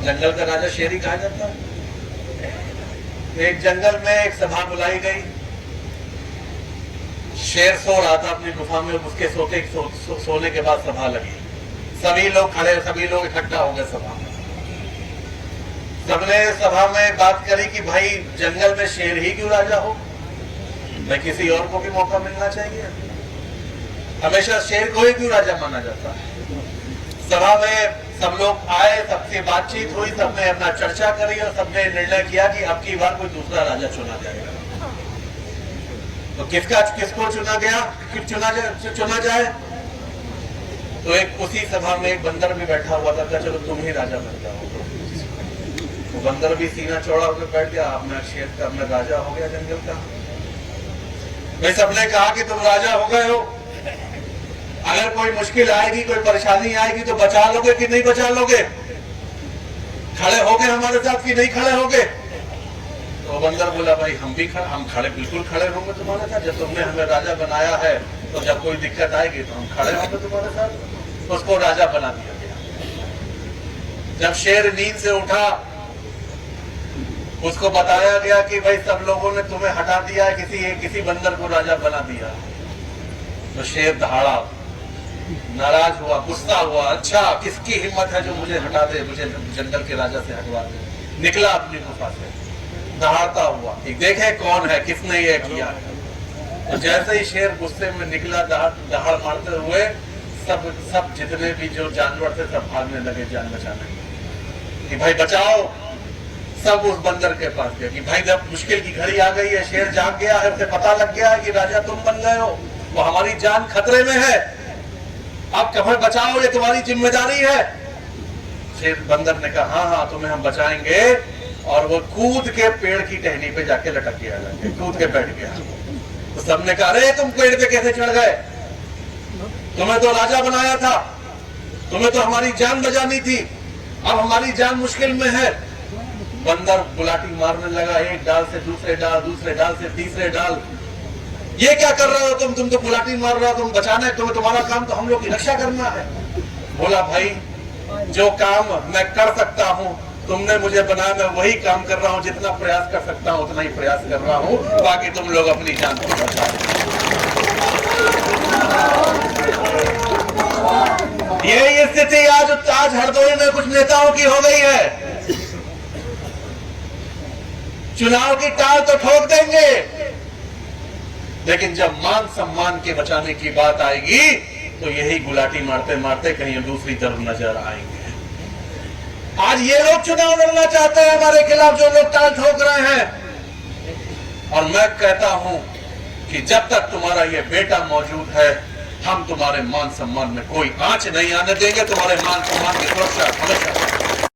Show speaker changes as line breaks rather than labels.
जंगल का राजा शेर ही कहा जाता है। एक जंगल में एक सभा बुलाई गई। शेर सो रहा था अपनी गुफा में, उसके सोने के बाद सभा लगी। सभी लोग खड़े, सभी लोग इकट्ठा हो गए सभा में। सबने सभा में बात करी कि भाई जंगल में शेर ही क्यों राजा हो, भाई किसी और को भी मौका मिलना चाहिए, हमेशा शेर को ही क्यों राजा माना जाता है। सभा में सब लोग आए, सबसे बातचीत हुई, सबने अपना चर्चा करी और सबने निर्णय किया कि अब की बार कोई दूसरा राजा चुना जाएगा। तो किसको चुना जाए। तो एक उसी सभा में एक बंदर भी बैठा हुआ था, चलो तुम ही राजा बन जाओ। तो बंदर भी सीना चौड़ा होकर बैठ गया, अपना शेर का अपना राजा हो गया जंगल का। भाई सबने कहा कि तुम राजा हो गए हो, अगर कोई मुश्किल आएगी, कोई परेशानी आएगी तो बचा लोगे कि नहीं बचा लोगे, खड़े होगे हमारे साथ कि नहीं खड़े होगे। तो बंदर बोला भाई हम खड़े, बिल्कुल खड़े होंगे तुम्हारे साथ, जब तुमने हमें राजा बनाया है तो जब कोई दिक्कत आएगी तो हम खड़े होंगे तुम्हारे साथ। उसको राजा बना दिया गया। जब शेर नींद से उठा, उसको बताया गया कि भाई सब लोगों ने तुम्हें हटा दिया है, किसी बंदर को राजा बना दिया। तो शेर दहाड़ा, नाराज हुआ, गुस्सा हुआ, अच्छा किसकी हिम्मत है जो मुझे हटा दे, मुझे जंगल के राजा से हटवा दे। निकला अपनी गुफा से दहाड़ता हुआ कि देखे कौन है, किसने ये किया है। तो जैसे ही शेर गुस्से में निकला दहाड़ मारते हुए, सब जितने भी जो जानवर थे सब भागने लगे जान बचाने कि भाई बचाओ। सब उस बंदर के पास गए कि भाई जब मुश्किल की घड़ी आ गई है, शेर जाग गया है, उसे पता लग गया है कि राजा तुम बन गए हो, वो हमारी जान खतरे में है, अब हमें बचाओ, ये तुम्हारी जिम्मेदारी है। शेर बंदर ने कहा हाँ तुम्हें हम बचाएंगे, और वो कूद के पेड़ की टहनी पे जाके लटक गया, कूद के बैठ गया। तो सबने कहा अरे तुम पेड़ पे कैसे चढ़ गए, तुम्हें तो राजा बनाया था, तुम्हें तो हमारी जान बचानी थी, अब हमारी जान मुश्किल में है। बंदर गुलाटी मारने लगा, एक डाल से दूसरे डाल, दूसरे डाल से तीसरे डाल। ये क्या कर रहे हो तुम तो गुलाटी मार रहे हो, तुम बचाना है, तुम्हारा काम तो हम लोग की रक्षा करना है। बोला भाई जो काम मैं कर सकता हूँ, तुमने मुझे बनाया, मैं वही काम कर रहा हूँ, जितना प्रयास कर सकता हूँ उतना ही प्रयास कर रहा हूँ, बाकी तुम लोग अपनी जान को बचाओ। यही स्थिति आज हरदोई में कुछ नेताओं की हो गई है। चुनाव की टाल तो ठोक देंगे, लेकिन जब मान सम्मान के बचाने की बात आएगी तो यही गुलाटी मारते मारते कहीं दूसरी तरफ नजर आएंगे। आज ये लोग चुनाव लड़ना चाहते हैं हमारे खिलाफ, जो लोग टाल ठोक रहे हैं। और मैं कहता हूं कि जब तक तुम्हारा ये बेटा मौजूद है, हम तुम्हारे मान सम्मान में कोई आंच नहीं आने देंगे, तुम्हारे मान सम्मान की सुरक्षा हमेशा